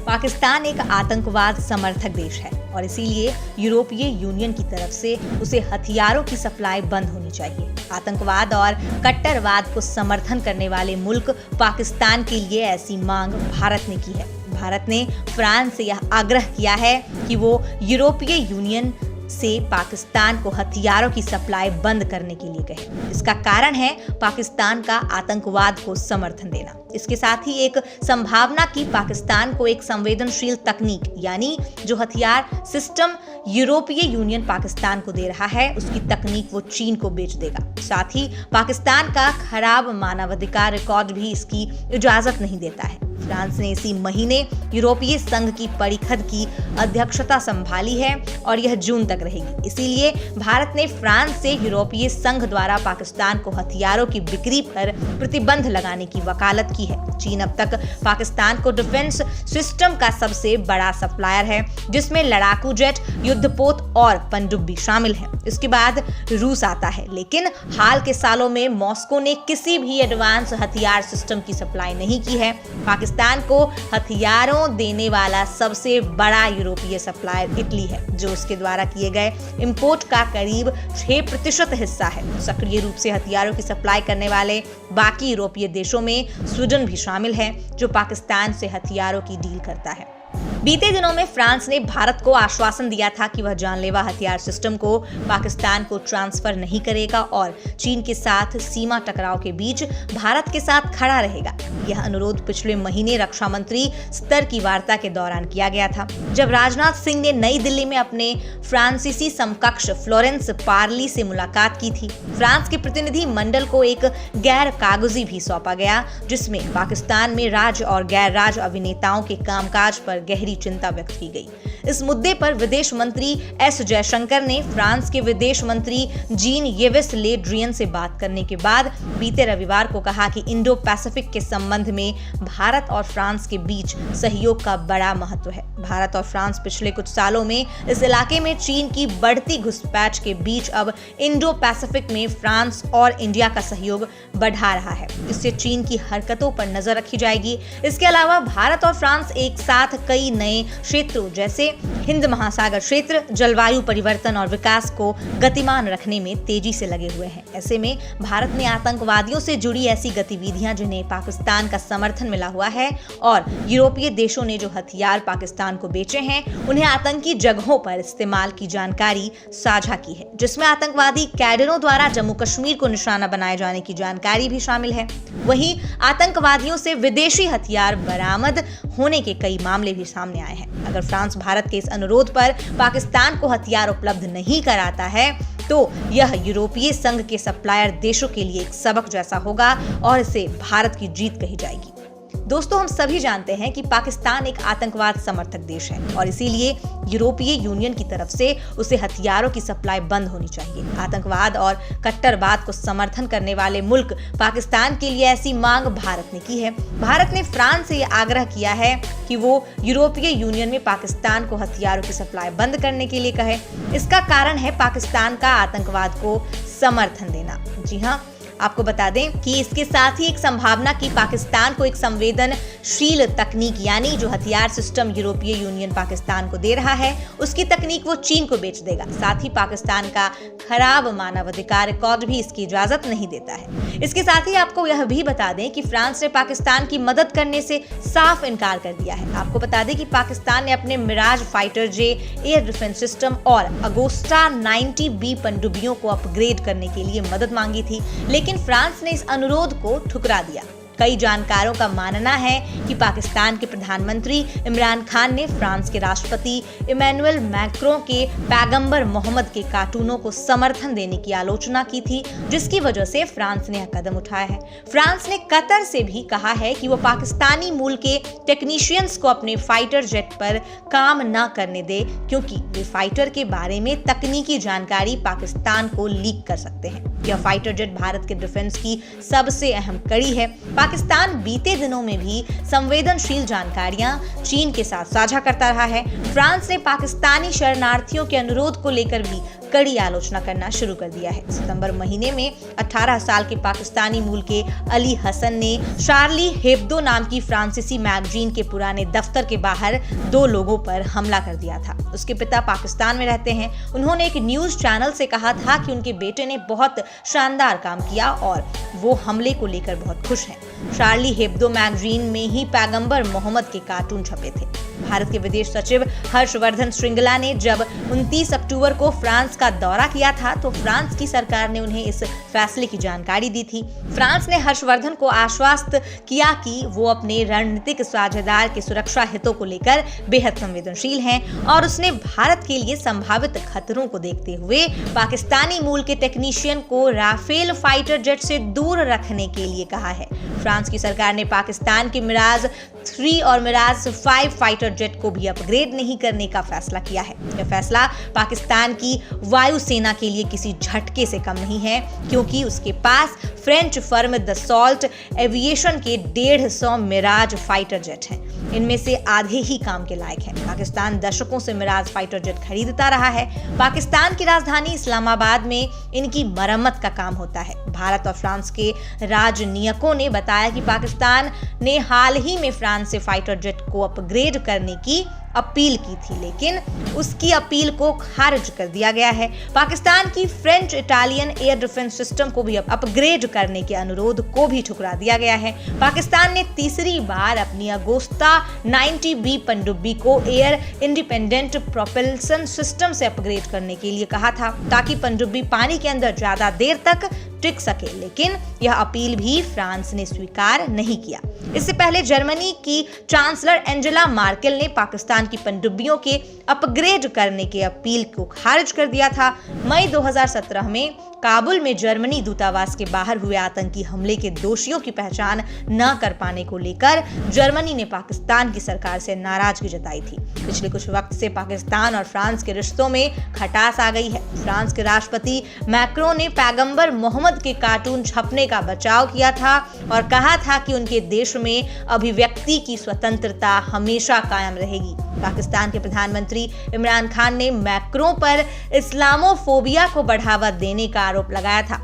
पाकिस्तान एक आतंकवाद समर्थक देश है और इसीलिए यूरोपीय यूनियन की तरफ से उसे हथियारों की सप्लाई बंद होनी चाहिए। आतंकवाद और कट्टरवाद को समर्थन करने वाले मुल्क पाकिस्तान के लिए ऐसी मांग भारत ने की है। भारत ने फ्रांस से यह आग्रह किया है कि वो यूरोपीय यूनियन से पाकिस्तान को हथियारों की सप्लाई बंद करने के लिए कहे। इसका कारण है पाकिस्तान का आतंकवाद को समर्थन देना। इसके साथ ही एक संभावना कि पाकिस्तान को एक संवेदनशील तकनीक यानी जो हथियार सिस्टम यूरोपीय यूनियन पाकिस्तान को दे रहा है उसकी तकनीक वो चीन को बेच देगा। साथ ही पाकिस्तान का खराब मानवाधिकार रिकॉर्ड भी इसकी इजाजत नहीं देता है। फ्रांस ने इसी महीने यूरोपीय संघ की परिषद की अध्यक्षता संभाली है और यह जून तक रहेगी। इसीलिए भारत ने फ्रांस से यूरोपीय संघ द्वारा पाकिस्तान को हथियारों की बिक्री पर प्रतिबंध लगाने की वकालत की है। चीन अब तक पाकिस्तान को डिफेंस सिस्टम का सबसे बड़ा सप्लायर है, जिसमें लड़ाकू जेट, युद्धपोत और पनडुब्बी शामिल है। इसके बाद रूस आता है, लेकिन हाल के सालों में मॉस्को ने किसी भी एडवांस हथियार सिस्टम की सप्लाई नहीं की है। पाकिस्तान को हथियारों देने वाला सबसे बड़ा यूरोपीय सप्लायर इटली है, जो उसके द्वारा किए गए इंपोर्ट का करीब 6% हिस्सा है। सक्रिय रूप से हथियारों की सप्लाई करने वाले बाकी यूरोपीय देशों में स्वीडन भी शामिल है, जो पाकिस्तान से हथियारों की डील करता है। बीते दिनों में फ्रांस ने भारत को आश्वासन दिया था कि वह जानलेवा हथियार सिस्टम को पाकिस्तान को ट्रांसफर नहीं करेगा और चीन के साथ सीमा टकराव के बीच भारत के साथ खड़ा रहेगा। यह अनुरोध पिछले महीने रक्षा मंत्री स्तर की वार्ता के दौरान किया गया था, जब राजनाथ सिंह ने नई दिल्ली में अपने फ्रांसीसी समकक्ष फ्लोरेंस पार्ली से मुलाकात की थी। फ्रांस के प्रतिनिधि मंडल को एक गैर कागजी भी सौंपा गया, जिसमें पाकिस्तान में राज्य और गैर राज्य अभिनेताओं के कामकाज पर गहरी चिंता व्यक्त की गई। इस मुद्दे पर विदेश मंत्री एस जयशंकर ने फ्रांस के विदेश मंत्री जीन येवेस ले ड्रियन से बात करने के बाद बीते रविवार को कहा कि इंडो पैसिफिक के संबंध में भारत और फ्रांस के बीच सहयोग का बड़ा महत्व है। भारत और फ्रांस पिछले कुछ सालों में इस इलाके में चीन की बढ़ती घुसपैठ के बीच अब इंडो पैसिफिक में फ्रांस और इंडिया का सहयोग बढ़ा रहा है। इससे चीन की हरकतों पर नजर रखी जाएगी। इसके अलावा भारत और फ्रांस एक साथ कई नए क्षेत्रों जैसे हिंद महासागर क्षेत्र, जलवायु परिवर्तन और विकास को गतिमान रखने में तेजी से लगे हुए हैं। ऐसे में भारत ने आतंकवादियों से जुड़ी ऐसी गतिविधियां जिन्हें पाकिस्तान का समर्थन मिला हुआ है और यूरोपीय देशों ने जो हथियार पाकिस्तान को बेचे हैं उन्हें आतंकी जगहों पर इस्तेमाल की जानकारी साझा की है, जिसमें आतंकवादी कैडरों द्वारा जम्मू कश्मीर को निशाना बनाए जाने की जानकारी भी शामिल है। वहीं आतंकवादियों से विदेशी हथियार बरामद होने के कई मामले भी सामने आए हैं। अगर फ्रांस भारत के इस अनुरोध पर पाकिस्तान को हथियार उपलब्ध नहीं कराता है तो यह यूरोपीय संघ के सप्लायर देशों के लिए एक सबक जैसा होगा और इसे भारत की जीत कही जाएगी। दोस्तों, हम सभी जानते हैं कि पाकिस्तान एक आतंकवाद समर्थक देश है और इसीलिए यूरोपीय यूनियन की तरफ से उसे हथियारों की सप्लाई बंद होनी चाहिए। आतंकवाद और कट्टरवाद को समर्थन करने वाले मुल्क पाकिस्तान के लिए ऐसी मांग भारत ने की है। भारत ने फ्रांस से यह आग्रह किया है कि वो यूरोपीय यूनियन में पाकिस्तान को हथियारों की सप्लाई बंद करने के लिए कहे। इसका कारण है पाकिस्तान का आतंकवाद को समर्थन देना। जी हाँ, आपको बता दें कि इसके साथ ही एक संभावना कि पाकिस्तान को एक संवेदनशील तकनीक यानी जो हथियार सिस्टम यूरोपीय यूनियन पाकिस्तान को दे रहा है उसकी तकनीक वो चीन को बेच देगा। साथ ही पाकिस्तान का खराब मानवाधिकार रिकॉर्ड भी इसकी इजाजत नहीं देता है। इसके साथ ही आपको यह भी बता दें कि फ्रांस ने पाकिस्तान की मदद करने से साफ इनकार कर दिया है। आपको बता दें कि पाकिस्तान ने अपने मिराज फाइटर जे एयर डिफेंस सिस्टम और अगोस्टा 90B पनडुब्बियों को अपग्रेड करने के लिए मदद मांगी थी, लेकिन फ्रांस ने इस अनुरोध को ठुकरा दिया। कई जानकारों का मानना है कि पाकिस्तान के प्रधानमंत्री इमरान खान ने फ्रांस के राष्ट्रपति इमैनुअल मैक्रों के पैगंबर मोहम्मद के कार्टूनों को समर्थन देने की आलोचना की थी, जिसकी वजह से फ्रांस ने यह कदम उठाया है। फ्रांस ने कतर से भी कहा है कि वो पाकिस्तानी मूल के टेक्नीशियंस को अपने फाइटर जेट पर काम न करने दे, क्योंकि वे फाइटर के बारे में तकनीकी जानकारी पाकिस्तान को लीक कर सकते हैं। यह फाइटर जेट भारत के डिफेंस की सबसे अहम कड़ी है। पाकिस्तान बीते दिनों में भी संवेदनशील जानकारियां चीन के साथ साझा करता रहा है। फ्रांस ने पाकिस्तानी शरणार्थियों के अनुरोध को लेकर भी कड़ी आलोचना करना शुरू कर दिया है। सितंबर महीने में 18 साल के पाकिस्तानी मूल के अली हसन ने शार्ली हेब्दो नाम की फ्रांसीसी मैगजीन के पुराने दफ्तर के बाहर 2 लोगों पर हमला कर दिया था। उसके पिता पाकिस्तान में रहते हैं। उन्होंने एक न्यूज चैनल से कहा था कि उनके बेटे ने बहुत शानदार काम किया और वो हमले को लेकर बहुत खुश हैं। शार्ली हेब्दो मैगजीन में ही पैगंबर मोहम्मद के कार्टून छपे थे। भारत के विदेश सचिव हर्षवर्धन श्रृंगला ने जब 29 अक्टूबर को फ्रांस का दौरा किया था तो फ्रांस की सरकार ने उन्हें इस फैसले की जानकारी दी थी। फ्रांस ने हर्षवर्धन को आश्वस्त किया कि वो अपने रणनीतिक साझेदार के सुरक्षा हितों को लेकर बेहद संवेदनशील हैं और उसने भारत के लिए संभावित खतरों को देखते हुए पाकिस्तानी मूल के टेक्नीशियन को राफेल फाइटर जेट से दूर रखने के लिए कहा है। फ्रांस की सरकार ने पाकिस्तान के मिराज 3 और मिराज 5 फाइटर जेट को भी अपग्रेड नहीं करने का फैसला किया है। यह फैसला पाकिस्तान की वायुसेना के लिए किसी झटके से कम नहीं है, क्योंकि उसके पास फ्रेंच फर्म दसॉल्ट एविएशन के 150 मिराज फाइटर जेट हैं। इनमें से आधे ही काम के लायक हैं। पाकिस्तान दशकों से मिराज फाइटर जेट खरीदता रहा है। पाकिस्तान की राजधानी इस्लामाबाद में इनकी मरम्मत का काम होता है। भारत और फ्रांस के राजनयिकों ने बताया कि पाकिस्तान ने हाल ही में फ्रांस से फाइटर जेट को अपग्रेड करने की अपील की थी, लेकिन उसकी अपील को खारिज कर दिया गया है। पाकिस्तान की French Italian air defence system को भी अपग्रेड करने के अनुरोध को भी ठुकरा दिया गया है। पाकिस्तान ने तीसरी बार अपनी अगोस्ता 90B पनडुब्बी को एयर इंडिपेंडेंट प्रोपल्सन सिस्टम से अपग्रेड करने के लिए कहा था, ताकि पनडुब्बी पानी के अंदर ज्यादा देर तक टिक सके, लेकिन यह अपील भी फ्रांस ने स्वीकार नहीं किया। इससे पहले जर्मनी की चांसलर एंजेला मार्केल ने पाकिस्तान की पनडुब्बियों के अपग्रेड करने के अपील को खारिज कर दिया था। मई 2017 में काबुल में जर्मनी दूतावास के बाहर हुए आतंकी हमले के दोषियों की पहचान न कर पाने को लेकर जर्मनी ने पाकिस्तान की सरकार से नाराजगी जताई थी। पिछले कुछ वक्त से पाकिस्तान और फ्रांस के रिश्तों में खटास आ गई है। फ्रांस के राष्ट्रपति मैक्रों ने पैगंबर मोहम्मद के कार्टून छपने का बचाव किया था और कहा था कि उनके देश में अभिव्यक्ति की स्वतंत्रता हमेशा कायम रहेगी। पाकिस्तान के प्रधानमंत्री इमरान खान ने मैक्रों पर इस्लामोफोबिया को बढ़ावा देने का आरोप लगाया था।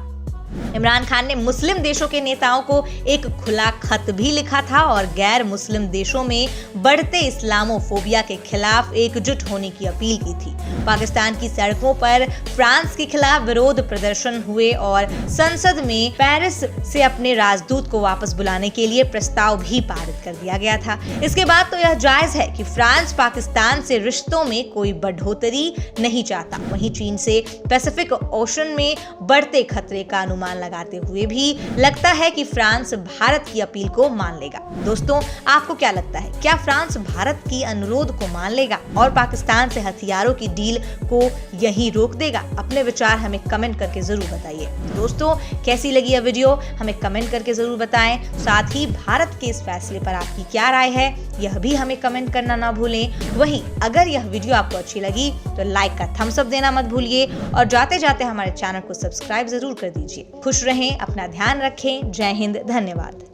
इमरान खान ने मुस्लिम देशों के नेताओं को एक खुला खत भी लिखा था और गैर मुस्लिम देशों में बढ़ते इस्लामोफोबिया के खिलाफ एकजुट होने की अपील की थी। पाकिस्तान की सड़कों पर फ्रांस के खिलाफ विरोध प्रदर्शन हुए और संसद में पेरिस से अपने राजदूत को वापस बुलाने के लिए प्रस्ताव भी पारित कर दिया गया था। इसके बाद तो यह जायज है कि फ्रांस पाकिस्तान से रिश्तों में कोई बढ़ोतरी नहीं चाहता। वहीं चीन से पैसिफिक ओशन में बढ़ते खतरे का अनुमान लगाते हुए भी लगता है कि फ्रांस भारत की अपील को मान लेगा। दोस्तों, आपको क्या लगता है? क्या फ्रांस भारत की अनुरोध को मान लेगा और पाकिस्तान से हथियारों की डील को यहीं रोक देगा? अपने विचार हमें कमेंट करके जरूर बताइए। दोस्तों, कैसी लगी यह वीडियो हमें कमेंट करके जरूर बताएं। साथ ही भारत के इस फैसले पर आपकी क्या राय है यह भी हमें कमेंट करना ना भूलें। वहीं अगर यह वीडियो आपको अच्छी लगी तो लाइक का थम्स अप देना मत भूलिए और जाते जाते हमारे चैनल को सब्सक्राइब जरूर कर दीजिए। खुश रहें, अपना ध्यान रखें। जय हिंद, धन्यवाद।